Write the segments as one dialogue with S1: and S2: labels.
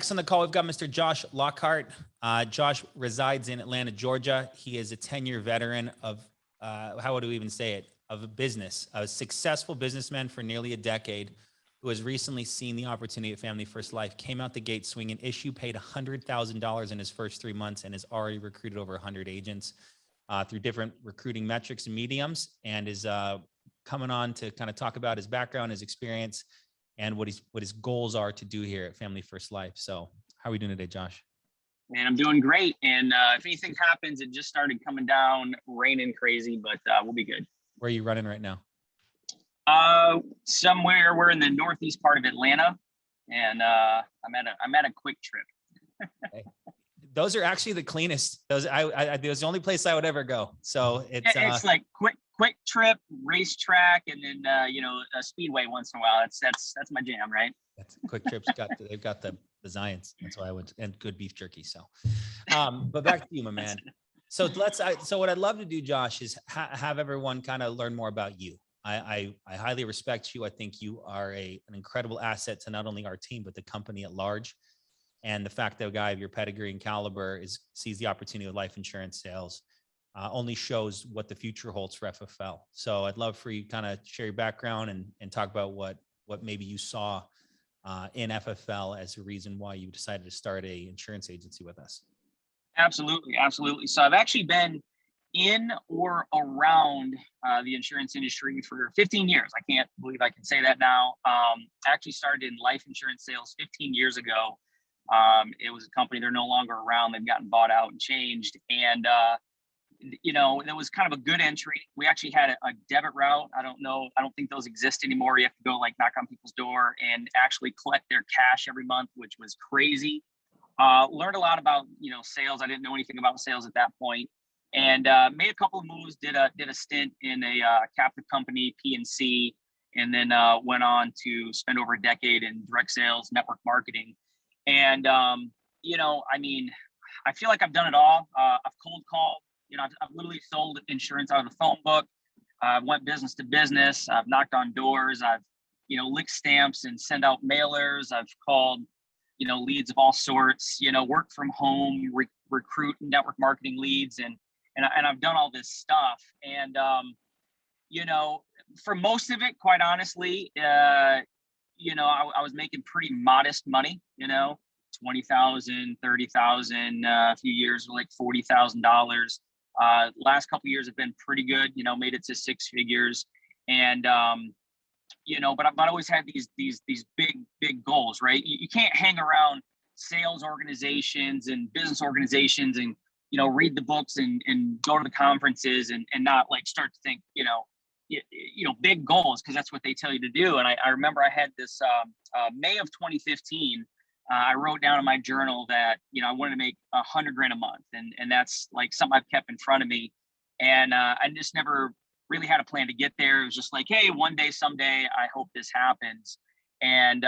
S1: Next on the call, we've got Mr. Josh Lockhart. Josh resides in Atlanta, Georgia. He is a 10-year veteran of, how would we even say it, of a business, a successful businessman for nearly a decade who has recently seen the opportunity at Family First Life, came out the gate swinging, paid $100,000 in his first 3 months, and has already recruited over 100 agents through different recruiting metrics and mediums, and is coming on to kind of talk about his background, his experience, and what his goals are to do here at Family First Life. So how are we doing today, Josh?
S2: Man, I'm doing great. And if anything happens, it just started coming down, raining crazy, but we'll be good.
S1: Where are you running right now?
S2: Somewhere we're in the northeast part of Atlanta, and I'm at a quick trip.
S1: Okay. Those are actually the cleanest. Those the only place I would ever go. So it's
S2: like quick trip, racetrack, and then a speedway once in a while. That's my jam, right?
S1: That's Quick Trip's they've got the Zions. That's why I went, and good beef jerky. So, but back to you, my man. So so what I'd love to do, Josh, is have everyone kind of learn more about you. I highly respect you. I think you are an incredible asset to not only our team, but the company at large. And the fact that a guy of your pedigree and caliber sees the opportunity of life insurance sales only shows what the future holds for FFL. So I'd love for you kind of share your background and talk about what maybe you saw in FFL as a reason why you decided to start a insurance agency with us.
S2: Absolutely. So I've actually been in or around the insurance industry for 15 years. I can't believe I can say that now. I actually started in life insurance sales 15 years ago. It was a company, they're no longer around. They've gotten bought out and changed. And, it was kind of a good entry. We actually had a debit route. I don't think those exist anymore. You have to go like knock on people's door and actually collect their cash every month, which was crazy. Learned a lot about, sales. I didn't know anything about sales at that point. And made a couple of moves, did a stint in a captive company, PNC, and then went on to spend over a decade in direct sales, network marketing. And, I feel like I've done it all. I've cold called, I've literally sold insurance out of the phone book. I've went business to business. I've knocked on doors. I've, licked stamps and send out mailers. I've called, leads of all sorts, work from home, recruit network marketing leads. And I've done all this stuff. And, for most of it, quite honestly, I was making pretty modest money, 20,000, 30,000, a few years like $40,000. Last couple of years have been pretty good, made it to six figures. And, but I always had these big goals, right? You can't hang around sales organizations and business organizations and, read the books and go to the conferences and not like start to think, big goals, because that's what they tell you to do. And I remember I had this May of 2015. I wrote down in my journal that, I wanted to make $100,000 a month. And that's like something I've kept in front of me. And I just never really had a plan to get there. It was just like, hey, one day, someday, I hope this happens. And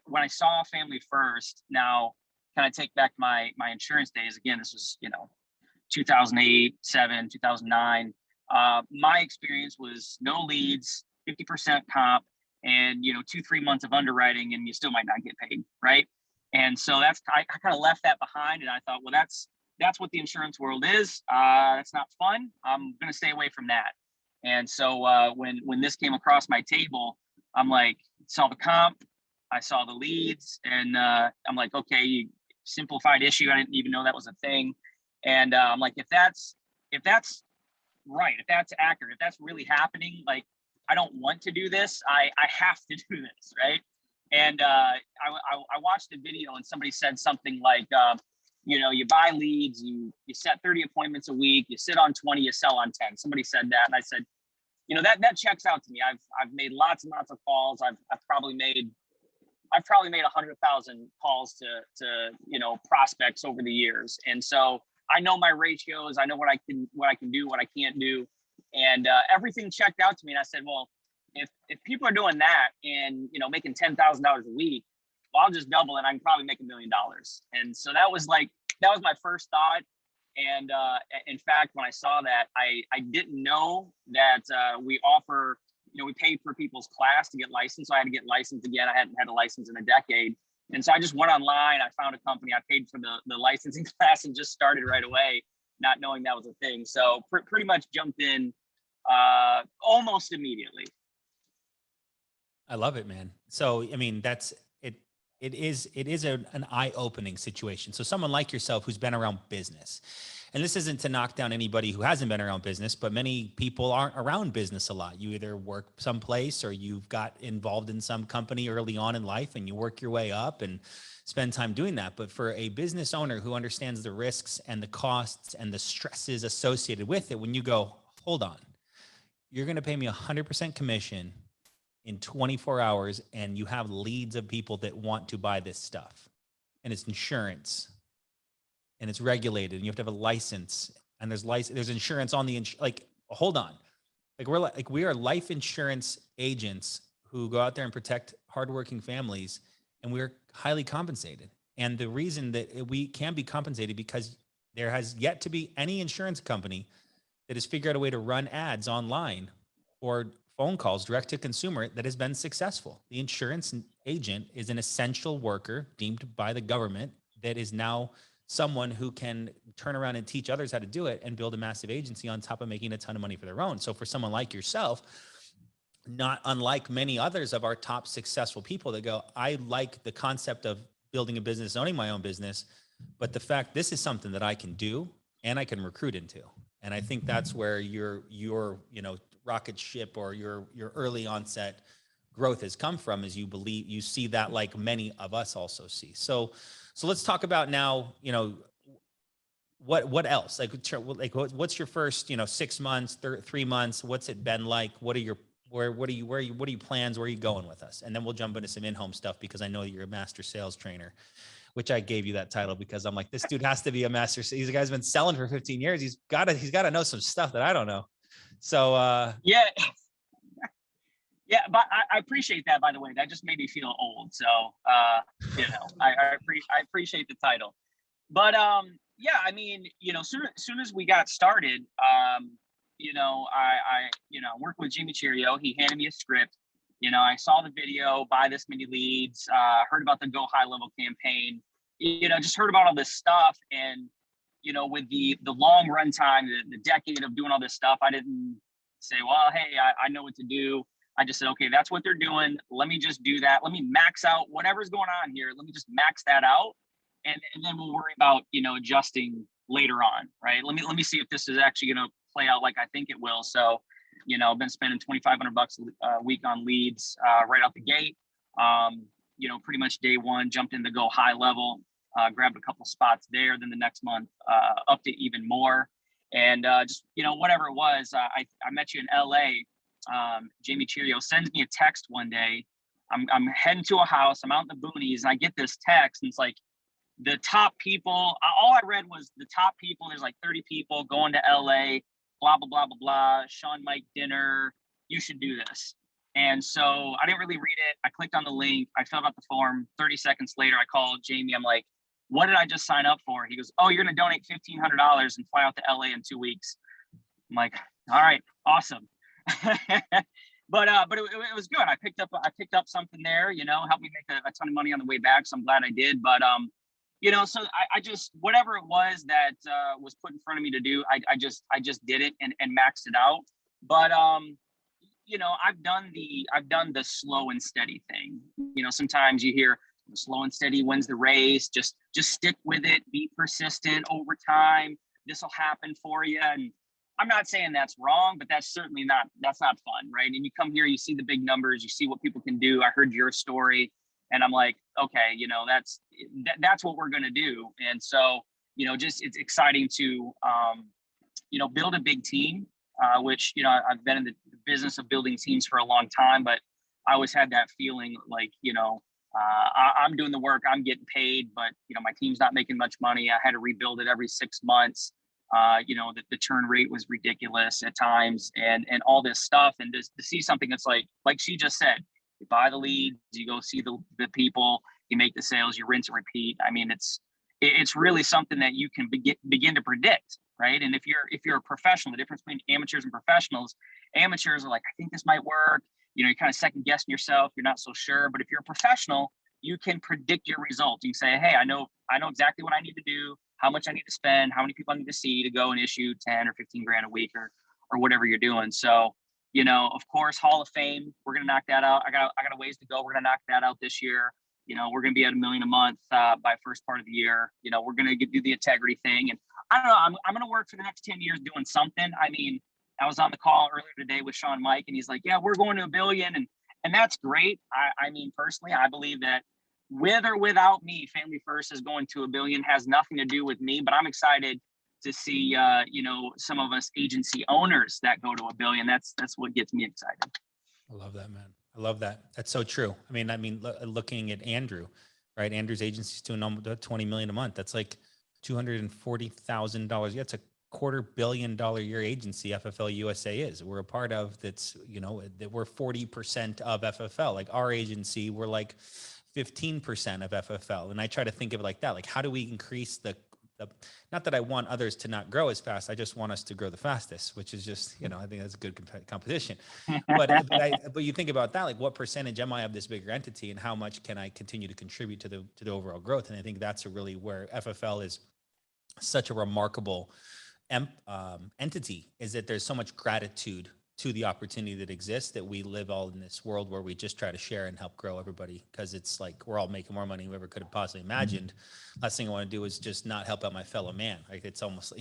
S2: when I saw Family First, now kind of take back my insurance days. Again, this was, 2008, 7, 2009. My experience was no leads, 50% comp, and 2-3 months of underwriting, and you still might not get paid, right? And so I kind of left that behind, and I thought, well, that's what the insurance world is. That's not fun. I'm gonna stay away from that. And so when this came across my table, I'm like, saw the comp, I saw the leads, and I'm like, okay, simplified issue. I didn't even know that was a thing. And I'm like, if that's right, if that's accurate, if that's really happening, like, I don't want to do this. I have to do this, right? And I watched a video and somebody said something like, you buy leads, you set 30 appointments a week, you sit on 20, you sell on 10. Somebody said that, and I said, that checks out to me. I've made lots and lots of calls. I've probably made 100,000 calls to prospects over the years, and so I know my ratios. I know what I can do, what I can't do, and everything checked out to me. And I said, well, if people are doing that and making $10,000 a week, well, I'll just double it. I can probably make $1 million. And so that was my first thought. And in fact, when I saw that, I didn't know that we offer, we paid for people's class to get licensed. So I had to get licensed again. I hadn't had a license in a decade. And so I just went online. I found a company. I paid for the licensing class and just started right away, not knowing that was a thing. So pretty much jumped in almost immediately.
S1: I love it, man. So, I mean, that's it. It is an eye-opening situation. So someone like yourself who's been around business, and this isn't to knock down anybody who hasn't been around business, but many people aren't around business a lot. You either work someplace or you've got involved in some company early on in life and you work your way up and spend time doing that. But for a business owner who understands the risks and the costs and the stresses associated with it, when you go, hold on, you're going to pay me 100% commission in 24 hours and you have leads of people that want to buy this stuff, and it's insurance and it's regulated and you have to have a license, and there's insurance on the like, hold on. Like we are life insurance agents who go out there and protect hardworking families, and we're highly compensated. And the reason that we can be compensated because there has yet to be any insurance company that has figured out a way to run ads online or phone calls direct to consumer that has been successful. The insurance agent is an essential worker deemed by the government that is now someone who can turn around and teach others how to do it and build a massive agency on top of making a ton of money for their own. So for someone like yourself, not unlike many others of our top successful people that go, I like the concept of building a business, owning my own business, but the fact this is something that I can do and I can recruit into. And I think that's where your rocket ship or your early onset growth has come from, is you see that like many of us also see. So let's talk about now, what else? Like what's your first, 6 months, 3 months? What's it been like? What are your plans? Where are you going with us? And then we'll jump into some in-home stuff, because I know that you're a master sales trainer, which I gave you that title because I'm like, this dude has to be a master. He's a guy's been selling for 15 years. He's got to know some stuff that I don't know. So
S2: yeah. Yeah, but I appreciate that, by the way. That just made me feel old. So I appreciate the title. But yeah, I mean, soon as we got started, I worked with Jimmy Cheerio. He handed me a script. I saw the video, buy this many leads, heard about the Go High Level campaign, just heard about all this stuff. And, with the long run time, the decade of doing all this stuff, I didn't say, well, hey, I know what to do. I just said, okay, that's what they're doing. Let me just do that. Let me max out whatever's going on here. Let me just max that out. And then we'll worry about, adjusting later on, right? Let me see if this is actually going to play out like I think it will. So, I've been spending $2,500 a week on leads right out the gate. Pretty much day one, jumped in the Go High Level, grabbed a couple spots there. Then the next month, upped it even more. And just, whatever it was, I met you in LA. Jamie Cheerio sends me a text one day. I'm heading to a house. I'm out in the boonies, and I get this text, and it's like, the top people, all I read was the top people. There's like 30 people going to LA, blah, blah, blah, blah, blah. Sean Mike dinner. You should do this. And so I didn't really read it. I clicked on the link. I filled out the form. 30 seconds later, I called Jamie. I'm like, what did I just sign up for? He goes, oh, you're going to donate $1,500 and fly out to LA in 2 weeks. I'm like, all right, awesome. But it was good. I picked up something there, helped me make a ton of money on the way back. So I'm glad I did. But, so I just, whatever it was that was put in front of me to do, I just did it and maxed it out. But, I've done the slow and steady thing. Sometimes you hear slow and steady wins the race. Just stick with it, be persistent over time. This will happen for you. And I'm not saying that's wrong, but that's not fun, right? And you come here, you see the big numbers, you see what people can do. I heard your story, and I'm like, okay, that's what we're gonna do. And so, just it's exciting to, build a big team, which I've been in the business of building teams for a long time, but I always had that feeling like, I'm doing the work, I'm getting paid, but my team's not making much money. I had to rebuild it every 6 months. The turn rate was ridiculous at times, and all this stuff. And to see something that's like she just said, you buy the leads, you go see the people, you make the sales, you rinse and repeat. I mean, it's really something that you can begin to predict, right? And if you're a professional, the difference between amateurs and professionals, amateurs are like, I think this might work. You're kind of second guessing yourself. You're not so sure. But if you're a professional, you can predict your results. You can say, hey, I know exactly what I need to do, how much I need to spend, how many people I need to see to go and issue 10 or 15 grand a week or whatever you're doing. So, of course, Hall of Fame, we're going to knock that out. I got a ways to go. We're going to knock that out this year. We're going to be at $1 million a month by first part of the year. We're going to do the integrity thing. And I don't know, I'm going to work for the next 10 years doing something. I mean, I was on the call earlier today with Sean Mike, and he's like, yeah, we're going to $1 billion. And that's great. I mean, personally, I believe that with or without me, Family First is going to $1 billion, has nothing to do with me, but I'm excited to see, some of us agency owners that go to $1 billion. That's what gets me excited.
S1: I love that, man. I love that. That's so true. I mean, looking at Andrew, right? Andrew's agency is doing almost $20 million a month. That's like $240,000. Yeah, it's a $250 million a year agency FFL USA is. We're a part of that's, that we're 40% of FFL. Like our agency, we're like 15% of FFL. And I try to think of it like that. Like, how do we increase the not that I want others to not grow as fast. I just want us to grow the fastest, which is just, I think that's a good competition. But you think about that, like what percentage am I of this bigger entity and how much can I continue to contribute to the overall growth? And I think that's really where FFL is such a remarkable entity, is that there's so much gratitude to the opportunity that exists, that we live all in this world where we just try to share and help grow everybody, because it's like we're all making more money than we ever could have possibly imagined. Last thing I want to do is just not help out my fellow man. Like it's almost,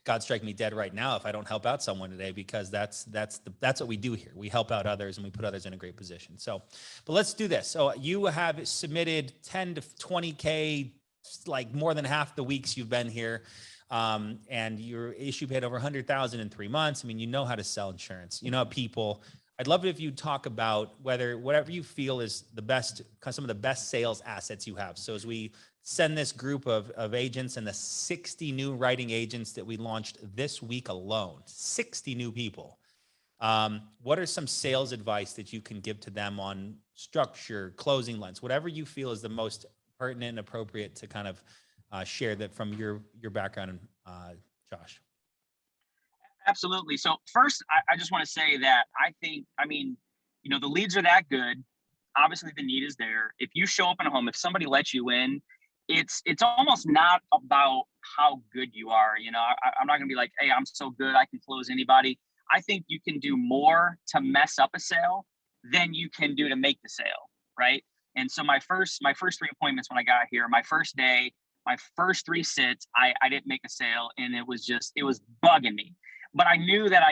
S1: God strike me dead right now if I don't help out someone today, because that's what we do here. We help out others and we put others in a great position. So, but let's do this. So you have submitted 10 to 20K, like more than half the weeks you've been here. And your issue paid over 100,000 in 3 months. I mean, how to sell insurance, people. I'd love it if you talk about whatever you feel is the best, some of the best sales assets you have. So as we send this group of agents and the 60 new writing agents that we launched this week alone, 60 new people, what are some sales advice that you can give to them on structure, closing lengths, whatever you feel is the most pertinent and appropriate to kind of share that from your background, Josh?
S2: Absolutely. So first, I just want to say that the leads are that good. Obviously, the need is there. If you show up in a home, if somebody lets you in, it's almost not about how good you are. I'm not going to be like, hey, I'm so good, I can close anybody. I think you can do more to mess up a sale than you can do to make the sale, right? And so my first 3 appointments when I got here, my first day, my first 3 sits, I didn't make a sale, and it was bugging me. But I knew that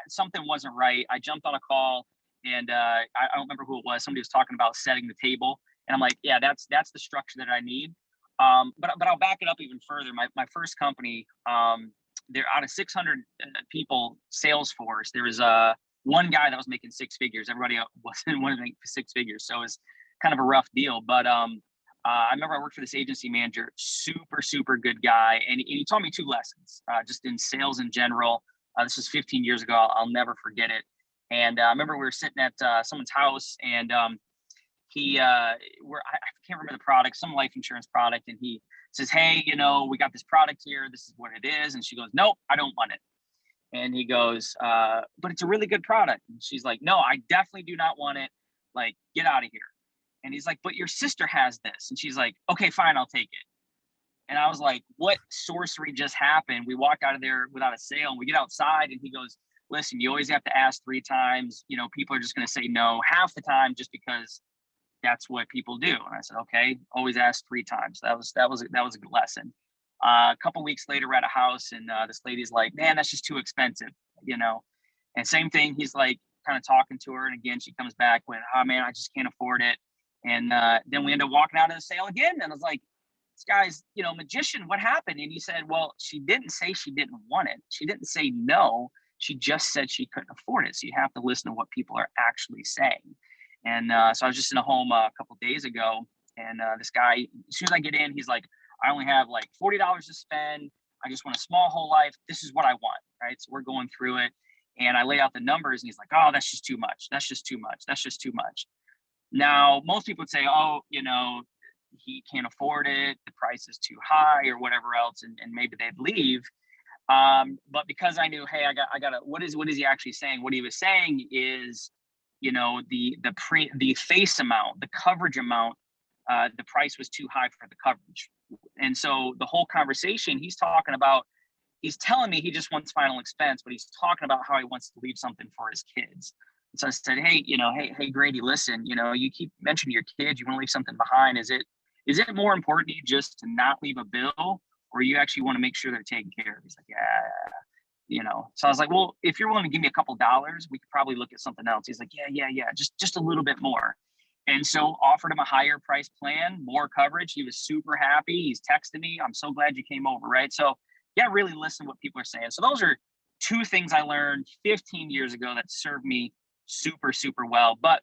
S2: something wasn't right. I jumped on a call, and I don't remember who it was. Somebody was talking about setting the table, and I'm like, yeah, that's the structure that I need. But I'll back it up even further. My first company, they're out of 600 people sales force. There was one guy that was making 6 figures. Everybody wasn't making 6 figures, so it was kind of a rough deal. But I remember I worked for this agency manager, super, super good guy. And he taught me 2 lessons, just in sales in general. This was 15 years ago. I'll never forget it. And I remember we were sitting at someone's house, and I can't remember the product, some life insurance product. And he says, hey, we got this product here. This is what it is. And she goes, nope, I don't want it. And he goes, but it's a really good product. And she's like, no, I definitely do not want it. Like, get out of here. And he's like, but your sister has this. And she's like, okay, fine, I'll take it. And I was like, what sorcery just happened? We walk out of there without a sale, and we get outside, and he goes, listen, you always have to ask 3 times. People are just going to say no half the time just because that's what people do. And I said, okay, always ask 3 times. That was a good lesson. A couple weeks later, we're at a house, and this lady's like, man, that's just too expensive, And same thing, he's like kind of talking to her. And again, she comes back with, oh man, I just can't afford it. And then we end up walking out of the sale again. And I was like, this guy's, magician, what happened? And he said, well, she didn't say she didn't want it. She didn't say no. She just said she couldn't afford it. So you have to listen to what people are actually saying. And so I was just in a home a couple of days ago, and this guy, as soon as I get in, he's like, I only have like $40 to spend. I just want a small whole life. This is what I want, right? So we're going through it, and I lay out the numbers, and he's like, oh, that's just too much. That's just too much. That's just too much. Now, most people would say, oh, he can't afford it, the price is too high, or whatever else, and maybe they'd leave. But because I knew, hey, I got to, what is he actually saying? What he was saying is, the face amount, the coverage amount the price was too high for the coverage. And so the whole conversation, he's telling me he just wants final expense, but he's talking about how he wants to leave something for his kids. And so I said, hey, Grady, listen, you keep mentioning your kids, you want to leave something behind. Is it more important to you just to not leave a bill, or you actually want to make sure they're taken care of? He's like, yeah. So I was like, well, if you're willing to give me a couple dollars, we could probably look at something else. He's like, yeah, just a little bit more. And so offered him a higher price plan, more coverage. He was super happy. He's texting me, I'm so glad you came over, right? So yeah, really listen to what people are saying. So those are two things I learned 15 years ago that served me super, super well. But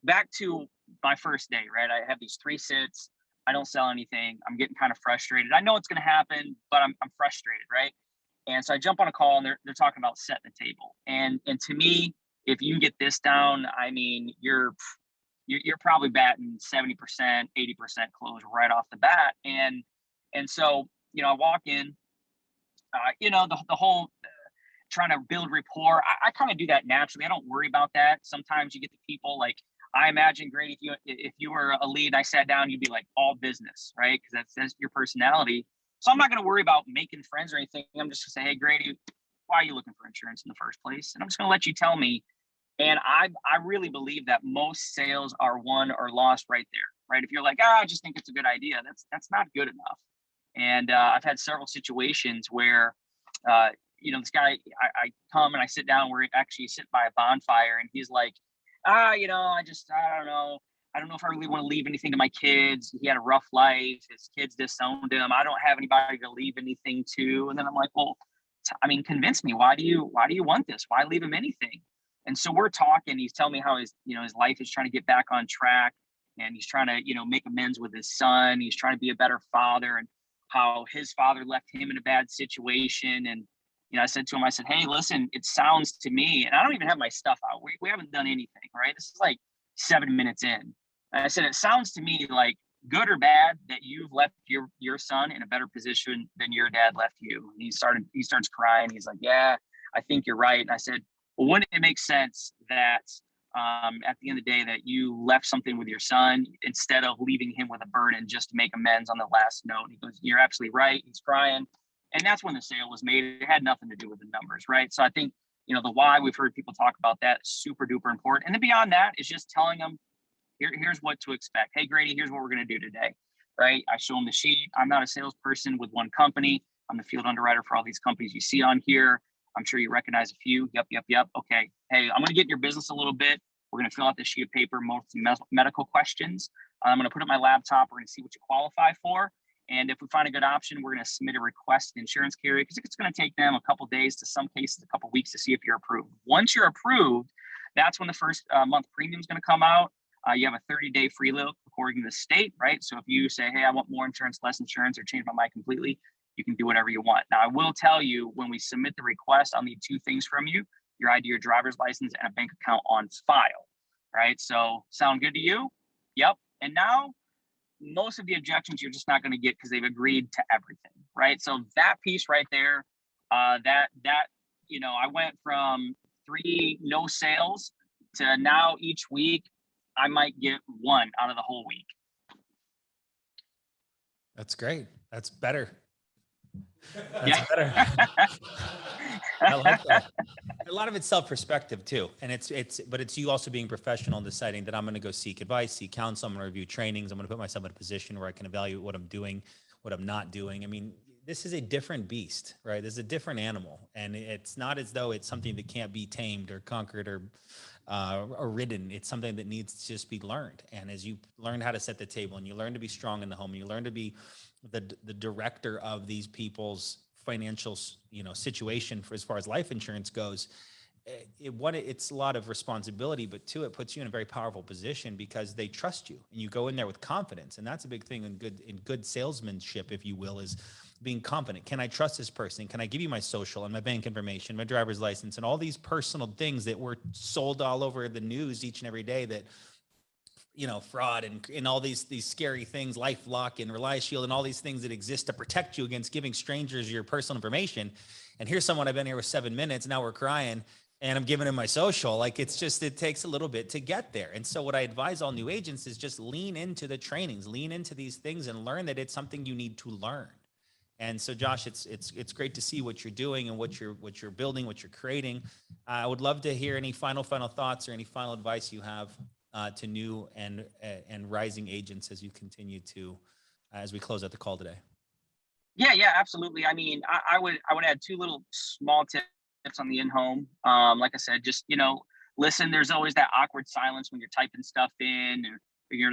S2: back to my first day, right? I have these 3 sits. I don't sell anything. I'm getting kind of frustrated. I know it's going to happen, but I'm frustrated, right? And so I jump on a call, and they're talking about setting the table. And to me, if you can get this down, I mean, you're probably batting 70%, 80% close right off the bat. And so, I walk in, the whole trying to build rapport. I kind of do that naturally. I don't worry about that. Sometimes you get the people, like, I imagine, Grady, if you were a lead, I sat down, you'd be like all business, right? Because that's your personality. So I'm not going to worry about making friends or anything. I'm just going to say, hey, Grady, why are you looking for insurance in the first place? And I'm just going to let you tell me. And I really believe that most sales are won or lost right there, right? If you're like, I just think it's a good idea, that's not good enough. And I've had several situations where, this guy, I come and I sit down, we're actually sitting by a bonfire, and he's like, I don't know. I don't know if I really want to leave anything to my kids. He had a rough life. His kids disowned him. I don't have anybody to leave anything to. And then I'm like, well, convince me. Why do you want this? Why leave him anything? And so we're talking. He's telling me how his life is trying to get back on track, and he's trying to, make amends with his son. He's trying to be a better father, and how his father left him in a bad situation. And, I said to him, I said, hey, listen, it sounds to me, and I don't even have my stuff out. We haven't done anything, right? This is like 7 minutes in. And I said, it sounds to me like, good or bad, that you've left your son in a better position than your dad left you. And he starts crying. He's like, yeah, I think you're right. And I said, well, wouldn't it make sense that at the end of the day that you left something with your son instead of leaving him with a burden just to make amends on the last note? And he goes, you're absolutely right. He's crying. And that's when the sale was made. It had nothing to do with the numbers, right? So I think, the why, we've heard people talk about that, super duper important. And then beyond that is just telling them, here's what to expect. Hey, Grady, here's what we're going to do today, right? I show them the sheet. I'm not a salesperson with one company. I'm the field underwriter for all these companies you see on here. I'm sure you recognize a few. Yep. Okay. Hey, I'm going to get in your business a little bit. We're going to fill out this sheet of paper, mostly medical questions. I'm going to put it on my laptop. We're going to see what you qualify for. And if we find a good option, we're going to submit a request to the insurance carrier, because it's going to take them a couple of days, to some cases a couple of weeks, to see if you're approved. Once you're approved, that's when the first month premium is going to come out. You have a 30-day free look according to the state, right? So if you say, hey, I want more insurance, less insurance, or change my mind completely, you can do whatever you want. Now, I will tell you, when we submit the request, I'll need 2 things from you: your ID, your driver's license, and a bank account on file, right? So sound good to you? Yep. And now, most of the objections you're just not going to get, because they've agreed to everything, right? So that piece right there, I went from 3 no sales to now each week I might get 1 out of the whole week.
S1: That's great. That's better. That's better. I like that. A lot of it's self-perspective too. And it's you also being professional and deciding that I'm going to go seek advice, seek counsel, I'm going to review trainings. I'm going to put myself in a position where I can evaluate what I'm doing, what I'm not doing. I mean, this is a different beast, right? This is a different animal. And it's not as though it's something that can't be tamed or conquered or ridden. It's something that needs to just be learned. And as you learn how to set the table, and you learn to be strong in the home, and you learn to be the director of these people's financial, situation for as far as life insurance goes, it's a lot of responsibility, but 2, it puts you in a very powerful position because they trust you, and you go in there with confidence. And that's a big thing in good salesmanship, if you will, is being confident. Can I trust this person? Can I give you my social and my bank information, my driver's license, and all these personal things that were sold all over the news each and every day, that fraud and all these scary things, LifeLock and Rely Shield and all these things that exist to protect you against giving strangers your personal information. And here's someone, I've been here with 7 minutes, now we're crying. and I'm giving him my social. Like, it's just, it takes a little bit to get there. And so what I advise all new agents is just lean into the trainings, lean into these things and learn that it's something you need to learn. And so, Josh, it's great to see what you're doing and what you're building, what you're creating. I would love to hear any final thoughts or any final advice you have to new and rising agents as you continue to as we close out the call today.
S2: Yeah, absolutely. I mean, I would add two little small tips on the in-home. Like I said, just, listen, there's always that awkward silence when you're typing stuff in, or,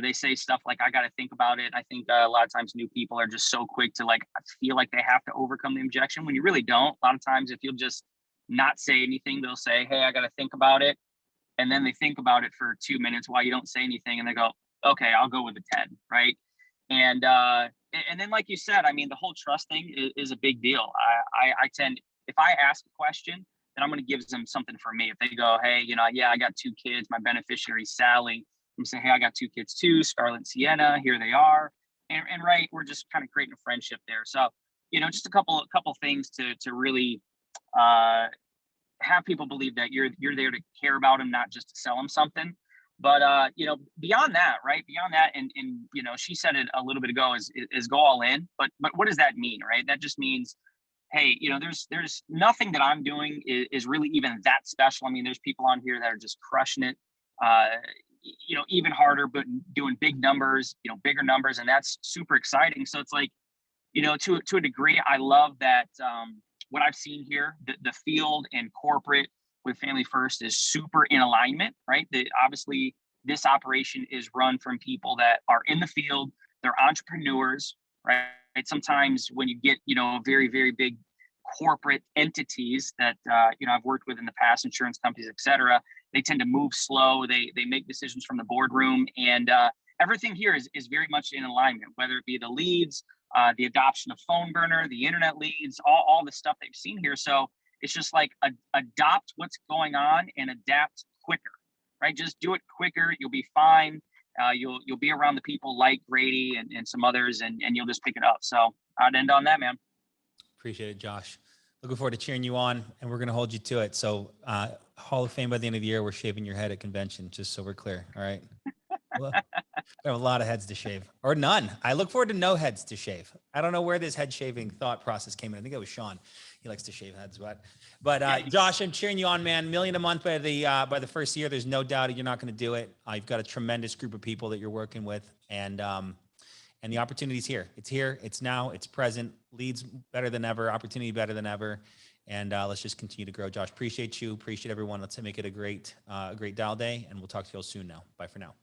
S2: they say stuff like, I got to think about it. I think a lot of times new people are just so quick to, like, feel like they have to overcome the objection when you really don't. A lot of times, if you'll just not say anything, they'll say, hey, I got to think about it. And then they think about it for 2 minutes while you don't say anything. And they go, okay, I'll go with a 10. Right. And then, like you said, I mean, the whole trust thing is a big deal. I tend, if I ask a question, then I'm going to give them something for me. If they go, hey, yeah, I got 2 kids, my beneficiary, Sally, I'm saying, hey, I got 2 kids too, Scarlett and Sienna, here they are. And right, we're just kind of creating a friendship there. So, just a couple things to really have people believe that you're there to care about them, not just to sell them something. But beyond that, right? Beyond that, and she said it a little bit ago, is go all in. But what does that mean, right? That just means, hey, there's nothing that I'm doing is really even that special. I mean, there's people on here that are just crushing it, even harder, but doing big numbers, bigger numbers, and that's super exciting. So it's like, to a degree, I love that. What I've seen here, the field and corporate with Family First is super in alignment, right? Obviously, this operation is run from people that are in the field, they're entrepreneurs, right? Sometimes when you get, very, very big corporate entities that, I've worked with in the past, insurance companies, et cetera, they tend to move slow. They make decisions from the boardroom, and everything here is very much in alignment, whether it be the leads, the adoption of phone burner, the internet leads, all the stuff they've seen here. So it's just like adopt what's going on and adapt quicker, right? Just do it quicker. You'll be fine. You'll be around the people like Grady and some others, and you'll just pick it up. So I'd end on that, man.
S1: Appreciate it, Josh. Looking forward to cheering you on, and we're going to hold you to it. So Hall of Fame by the end of the year, we're shaving your head at convention, just so we're clear. All right. Well, I have a lot of heads to shave, or none. I look forward to no heads to shave. I don't know where this head shaving thought process came in. I think it was Sean. He likes to shave heads, but Josh, I'm cheering you on, man. $1 million a month by the first year. There's no doubt you're not going to do it. You've got a tremendous group of people that you're working with, and the opportunity's here. It's here. It's now. It's present. Leads better than ever. Opportunity better than ever. And let's just continue to grow. Josh, appreciate you. Appreciate everyone. Let's make it a great dial day, and we'll talk to you all soon. Now, bye for now.